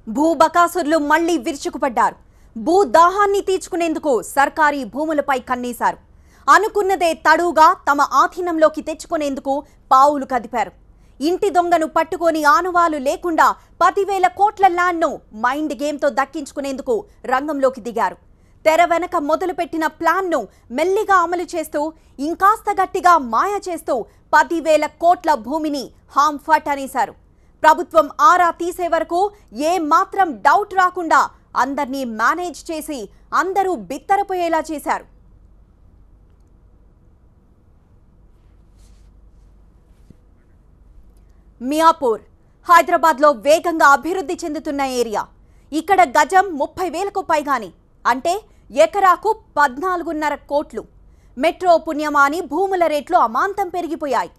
భూబకాసురులు మళ్లీ విరుచుకుపడ్డారు. భూదాహాన్ని తీర్చుకునేందుకు సర్కారీ భూములపై కన్నేశారు. అనుకున్నదే తడుగా తమ ఆధీనంలోకి తెచ్చుకునేందుకు పావులు కదిపారు. ఇంటి దొంగను పట్టుకొని ఆనవాలు లేకుండా 10,000 కోట్ల ల్యాండ్ను మైండ్ గేమ్తో దక్కించుకునేందుకు రంగంలోకి దిగారు. తెర వెనక మొదలుపెట్టిన ప్లాన్ను మెల్లిగా అమలు చేస్తూ ఇంకాస్త గట్టిగా మాయ చేస్తూ 10,000 కోట్ల భూమిని హాంఫట్ అనేశారు. ప్రభుత్వం ఆరా తీసే వరకు ఏ మాత్రం డౌట్ రాకుండా అందర్నీ మేనేజ్ చేసి అందరూ బిత్తరపోయేలా చేశారు. మియాపూర్ హైదరాబాద్లో వేగంగా అభివృద్ధి చెందుతున్న ఏరియా. ఇక్కడ గజం 30,000కు పైగాని, అంటే ఎకరాకు 14.5 కోట్లు. మెట్రో పుణ్యమాని భూముల రేట్లు అమాంతం పెరిగిపోయాయి.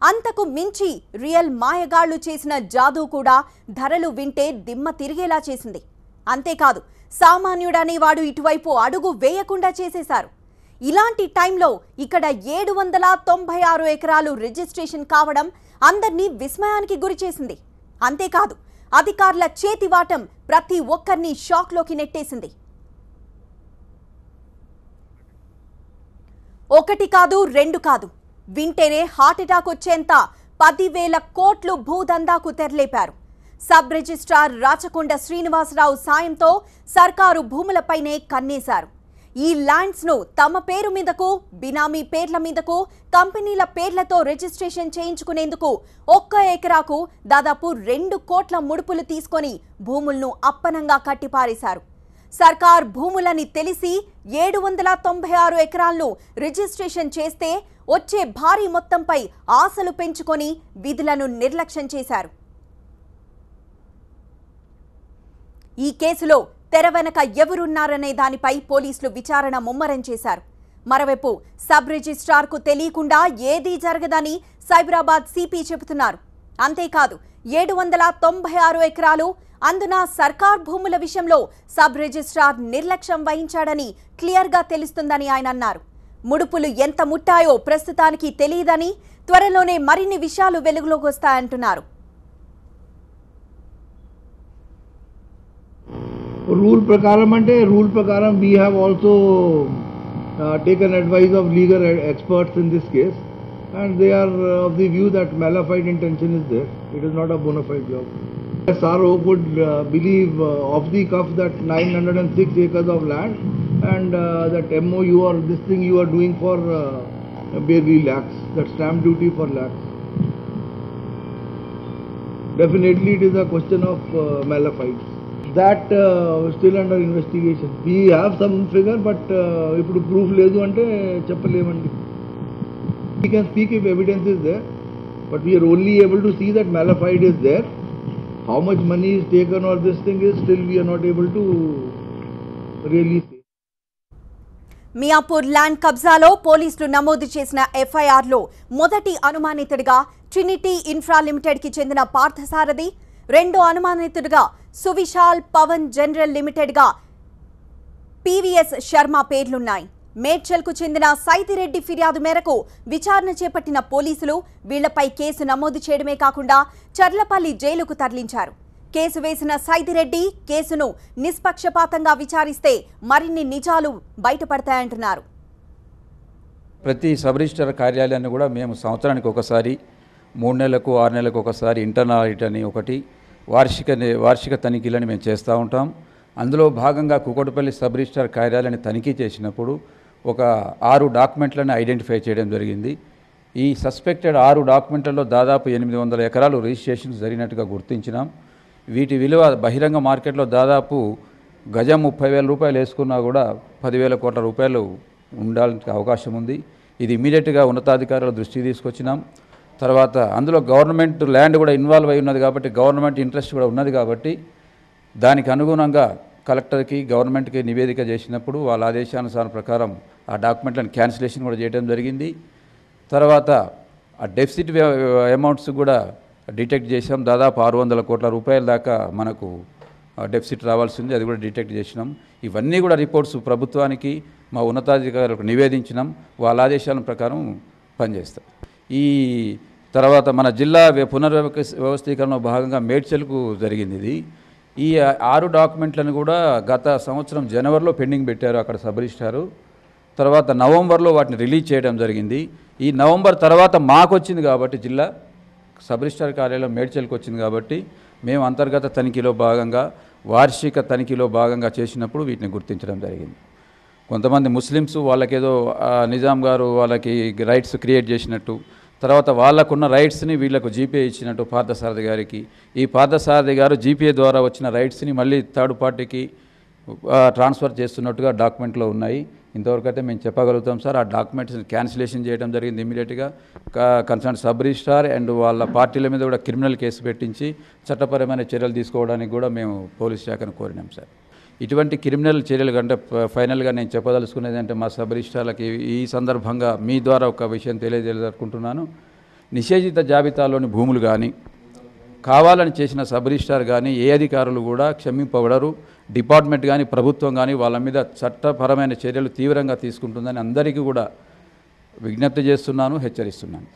అంతకు మించి రియల్ మాయగాళ్లు చేసిన జాదూ కూడా ధరలు వింటే దిమ్మ తిరిగేలా చేసింది. అంతేకాదు, సామాన్యుడనేవాడు ఇటువైపు అడుగు వేయకుండా చేసేశారు. ఇలాంటి టైంలో ఇక్కడ 796 ఎకరాలు రిజిస్ట్రేషన్ కావడం అందర్నీ విస్మయానికి గురిచేసింది. అంతేకాదు, అధికారుల చేతివాటం ప్రతి ఒక్కరిని షాక్లోకి నెట్టేసింది. ఒకటి కాదు, రెండు కాదు, వింటేనే హార్ట్అటాక్ వచ్చేంత 10,000 కోట్లు భూదందాకు తెరలేపారు. సబ్ రిజిస్ట్రార్ రాచకొండ శ్రీనివాసరావు సాయంతో సర్కారు భూములపైనే కన్నేశారు. ఈ ల్యాండ్స్ ను తమ పేరు మీదకు, బినామీ పేర్ల మీదకు, కంపెనీల పేర్లతో రిజిస్ట్రేషన్ చేయించుకునేందుకు ఒక్క ఎకరాకు దాదాపు 2 కోట్ల ముడుపులు తీసుకొని భూములను అప్పనంగా కట్టిపారేశారు. సర్కార్ భూములని తెలిసి 796 ఎకరాలను రిజిస్ట్రేషన్ చేస్తే వచ్చే భారీ మొత్తంపై ఆశలు పెంచుకొని విధులను నిర్లక్ష్యం చేశారు. ఈ కేసులో తెర వెనక ఎవరున్నారనే దానిపై పోలీసులు విచారణ ముమ్మరం చేశారు. మరోవైపు సబ్ రిజిస్ట్రార్కు తెలియకుండా ఏదీ జరగదని సైబరాబాద్ సిపి చెబుతున్నారు. అంతేకాదు, 796 ఎకరాలు, అందున సర్కార్ భూముల విషయంలో సబ్ రిజిస్ట్రార్ నిర్లక్ష్యం వహించాడని క్లియర్గా తెలుస్తుందని ఆయన అన్నారు. ముడుపులు ఎంత ముట్టాయో ప్రస్తుతానికి తెలియదని, త్వరలోనే మరిన్ని విషయాలు వెలుగులోకి వస్తాయంటున్నారు. Rule prakaram we have also taken advice of legal experts in this case, and they are of the view that mala-fide intention is there. It is not a bona fide job. SRO could believe off the cuff that 906 acres of land and that MOU or this thing you are doing for barely lakhs, that stamp duty for lakhs. Definitely it is a question of mala-fide. That still under investigation. We have some figure, but ఇప్పుడు proof లేదు అంటే చెప్పలేమండి. We can speak if evidence is there, but we are only able to see that mala-fide is there. How much money is taken or this thing is still we are not able to really say. Miyapur land కబ్జాలో పోలీసులు నమోదు చేసిన ఎఫ్ఐఆర్లో మొదటి అనుమానితుడిగా Trinity infra లిమిటెడ్కి చెందిన పార్థసారథి, రెండో అనుమానితుడిగా Suvishal Pawan general లిమిటెడ్గా పివిఎస్ శర్మ పేర్లున్నాయి. మేడ్చల్కు చెందిన సైతిరెడ్డి ఫిర్యాదు మేరకు విచారణ చేపట్టిన పోలీసులు వీళ్లపై కేసు నమోదు చేయడమే కాకుండా చర్లపల్లి జైలుకు తరలించారు. కేసు వేసిన సైతిరెడ్డి కేసును నిష్పక్షపాతంగా విచారిస్తే మరిన్ని నిజాలు బయటపడతాయంటున్నారు. ప్రతి సబ్ రిజిస్టర్ కార్యాలయాన్ని కూడా మేము సంవత్సరానికి ఒకసారి, 3 నెలలకు 6 నెలలకు ఒకసారి ఇంటర్నల్ ఆడిట్ అని ఒకటి, వార్షిక తనిఖీలని మేము చేస్తూ ఉంటాం. అందులో భాగంగా కూకట్పల్లి సబ్ రిజిస్ట్రార్ కార్యాలయాన్ని తనిఖీ చేసినప్పుడు ఒక 6 డాక్యుమెంట్లను ఐడెంటిఫై చేయడం జరిగింది. ఈ సస్పెక్టెడ్ 6 డాక్యుమెంట్లలో దాదాపు 800 ఎకరాలు రిజిస్ట్రేషన్ జరిగినట్టుగా గుర్తించినాం. వీటి విలువ బహిరంగ మార్కెట్లో దాదాపు గజం 30,000 రూపాయలు వేసుకున్నా కూడా 10,000 కోట్ల రూపాయలు ఉండాలని అవకాశం ఉంది. ఇది ఇమీడియట్గా ఉన్నతాధికారుల దృష్టికి తీసుకొచ్చినాం. తర్వాత అందులో గవర్నమెంట్ ల్యాండ్ కూడా ఇన్వాల్వ్ అయి ఉన్నది కాబట్టి, గవర్నమెంట్ ఇంట్రెస్ట్ కూడా ఉన్నది కాబట్టి దానికి అనుగుణంగా కలెక్టర్కి, గవర్నమెంట్కి నివేదిక చేసినప్పుడు వాళ్ళ ఆదేశానుసారం ప్రకారం ఆ డాక్యుమెంట్లను క్యాన్సిలేషన్ కూడా చేయడం జరిగింది. తర్వాత ఆ డెఫిసిట్ అమౌంట్స్ కూడా డిటెక్ట్ చేసాం. దాదాపు 600 కోట్ల రూపాయల దాకా మనకు డెఫిసిట్ రావాల్సింది, అది కూడా డిటెక్ట్ చేసినాం. ఇవన్నీ కూడా రిపోర్ట్స్ ప్రభుత్వానికి, మా ఉన్నతాధికారులకు నివేదించినాం. వాళ్ళ ఆదేశాల ప్రకారం పనిచేస్తాం. ఈ తర్వాత మన జిల్లా పునర్వ్యవస్థీకరణ భాగంగా మేడ్చల్కు జరిగింది. ఇది ఈ 6 డాక్యుమెంట్లను కూడా గత సంవత్సరం జనవరిలో పెండింగ్ పెట్టారు అక్కడ సబ్ రిజిస్ట్రారు. తర్వాత నవంబర్లో వాటిని రిలీజ్ చేయడం జరిగింది. ఈ నవంబర్ తర్వాత మాకు వచ్చింది కాబట్టి జిల్లా సబ్ రిజిస్ట్రార్ కార్యాలయం మేడ్చల్కి వచ్చింది కాబట్టి మేము అంతర్గత తనిఖీలో భాగంగా వార్షిక తనిఖీలో భాగంగా చేసినప్పుడు వీటిని గుర్తించడం జరిగింది. కొంతమంది ముస్లిమ్స్ వాళ్ళకేదో నిజాం గారు వాళ్ళకి రైట్స్ క్రియేట్ చేసినట్టు, తర్వాత వాళ్ళకున్న రైట్స్ని వీళ్ళకు జీపీఏ ఇచ్చినట్టు పార్థసారథి గారికి, ఈ పార్థసారథి గారు జీపీఏ ద్వారా వచ్చిన రైట్స్ని మళ్ళీ థర్డ్ పార్టీకి ట్రాన్స్ఫర్ చేస్తున్నట్టుగా డాక్యుమెంట్లో ఉన్నాయి. ఇంతవరకు అయితే మేము చెప్పగలుగుతాం సార్. ఆ డాక్యుమెంట్స్ని క్యాన్సిలేషన్ చేయడం జరిగింది ఇమీడియట్గా. కన్సర్న్ సబ్ రిజిస్ట్రార్ అండ్ వాళ్ళ పార్టీల మీద కూడా క్రిమినల్ కేసు పెట్టించి చట్టపరమైన చర్యలు తీసుకోవడానికి కూడా మేము పోలీస్ శాఖను కోరినాం సార్. ఇటువంటి క్రిమినల్ చర్యలు కంటే ఫైనల్గా నేను చెప్పదలుచుకునేది అంటే మా సబ్ రిజిస్ట్రార్లకి ఈ సందర్భంగా మీ ద్వారా ఒక విషయం తెలియజేయాలనుకుంటున్నాను. నిషేధిత జాబితాలోని భూములు కానీ కావాలని చేసిన సబ్ రిజిస్ట్రార్ కానీ ఏ అధికారులు కూడా క్షమింపబడరు. డిపార్ట్మెంట్ కానీ ప్రభుత్వం కానీ వాళ్ళ మీద చట్టపరమైన చర్యలు తీవ్రంగా తీసుకుంటుందని అందరికీ కూడా విజ్ఞప్తి చేస్తున్నాను, హెచ్చరిస్తున్నాను.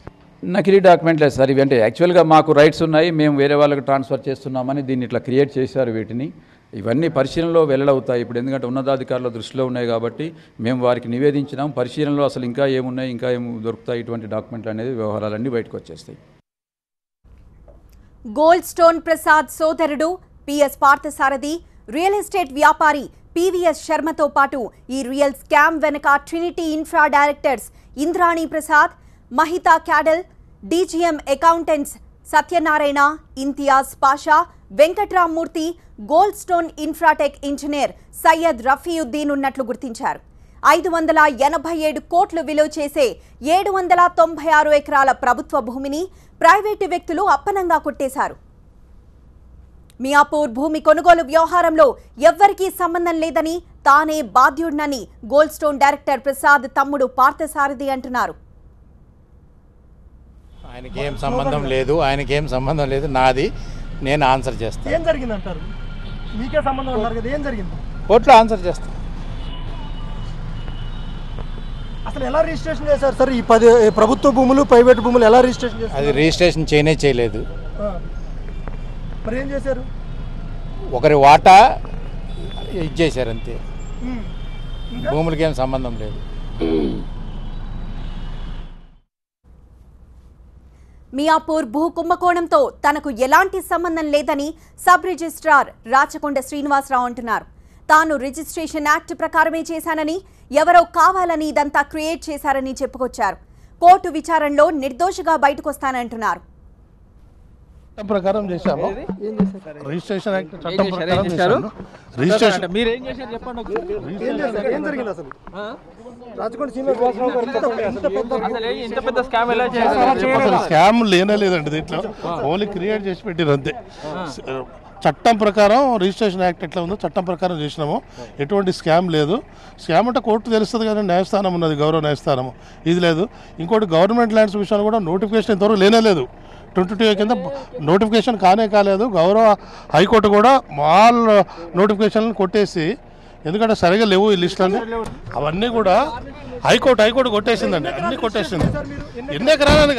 నకిలీ డాక్యుమెంట్లే సార్ ఇవి. అంటే యాక్చువల్గా మాకు రైట్స్ ఉన్నాయి, మేము వేరే వాళ్ళకి ట్రాన్స్ఫర్ చేస్తున్నామని దీన్ని ఇట్లా క్రియేట్ చేశారు. వీటిని ఇవన్నీ పరిశీలనలో వెల్లడవుతాయి ఇప్పుడు, ఎందుకంటే ఉన్నతాధికారుల దృష్టిలో ఉన్నాయి కాబట్టి మేము వారికి నివేదించినాం. పరిశీలనలో అసలు ఇంకా ఏమున్నాయి, ఇంకా ఏం దొరుకుతాయి ఇటువంటి డాక్యుమెంట్లు అనేది వ్యవహారాలన్నీ బయటకు వచ్చేస్తాయి. గోల్డ్ స్టోన్ ప్రసాద్ సోదరుడు పిఎస్ పార్థసారథి, రియల్ ఎస్టేట్ వ్యాపారి పివిఎస్ శర్మతో పాటు ఈ రియల్ స్కామ్ వెనుక Trinity infra directors Indrani Prasad, Mahitha క్యాడల్, DGM accountants Satyanarayana, Imtiaz Pasha, Venkatramamurthy, gold stone infratech engineer Syed Rafiuddin ఉన్నట్లు గుర్తించారు. 587 కోట్లు విలువ చేసే 796 ఎకరాల ప్రభుత్వ భూమిని ప్రైవేటు వ్యక్తులు అప్పనంగా కొట్టేశారు. మియాపూర్ భూమి కొనుగోలు వ్యవహారంలో ఎవ్వరికీ సంబంధం లేదని, తానే బాధ్యుడినని గోల్డ్ స్టోన్ డైరెక్టర్ ప్రసాద్ తమ్ముడు పార్థసారథి అంటున్నారు. ఆయనకేం సంబంధం లేదు, నాది, నేను ఆన్సర్ చేస్తాను. ఏం జరిగింది అంటారు? మీకే సంబంధం ఉన్నారు కదా, ఏం జరిగింది? కోర్టులో ఆన్సర్ చేస్తాను. అసలు ఎలా రిజిస్ట్రేషన్ చేశారు సార్? ఈ 10 ప్రభుత్వ భూములు ప్రైవేట్ భూములు ఎలా రిజిస్ట్రేషన్ చేశారు? అది రిజిస్ట్రేషన్ చేయలేదు. మరి ఏం చేశారు? ఒకరి వాటా ఇచ్చేశారు అంతే. భూములకి ఏం సంబంధం లేదు. మియాపూర్ భూ కుంభకోణంతో తనకు ఎలాంటి సంబంధం లేదని సబ్ రిజిస్ట్రార్ రాచకొండ శ్రీనివాసరావు అంటున్నారు. తాను రిజిస్ట్రేషన్ యాక్ట్ ప్రకారమే చేశానని, ఎవరో కావాలని ఇదంతా క్రియేట్ చేశారని చెప్పుకొచ్చారు. కోర్టు విచారణలో నిర్దోషిగా బయటకొస్తానంటున్నారు. చట్టం ప్రకారం చేశాము. రిజిస్ట్రేషన్ యాక్ట్ చట్టం ప్రకారం చేశాము. రిజిస్ట్రేషన్ మీరు ఏం చేశారు చెప్పండి ఒకసారి. ఏం జరిగింది అసలు? రాచకొండ శ్రీనివాసరావు గారు ఇంత పెద్ద స్కామ్ ఎలా చేశారు? స్కామ్ లేదండి దీంట్లో, ఓన్లీ క్రియేట్ చేసి పెట్టారు అంతే. చట్టం ప్రకారం రిజిస్ట్రేషన్ యాక్ట్ ఎట్లా ఉందో చట్టం ప్రకారం చేసినాము. ఎటువంటి స్కామ్ లేదు. స్కామ్ అంటే కోర్టు తెలుస్తుంది కానీ న్యాయస్థానం ఉన్నది, గౌరవ న్యాయస్థానము, ఇది లేదు. ఇంకోటి గవర్నమెంట్ ల్యాండ్స్ విషయాలు కూడా నోటిఫికేషన్ ఇంతవరకు లేదు. 22 కింద నోటిఫికేషన్ కాలేదు. గౌరవ హైకోర్టు కూడా ఆల్ నోటిఫికేషన్లను కొట్టేసి, ఎందుకంటే సరిగా లేవు ఈ లిస్టులన్నీ, అవన్నీ కూడా హైకోర్టు కొట్టేసిందండి, అన్నీ కొట్టేసింది. ఎన్ని ఎకరాలని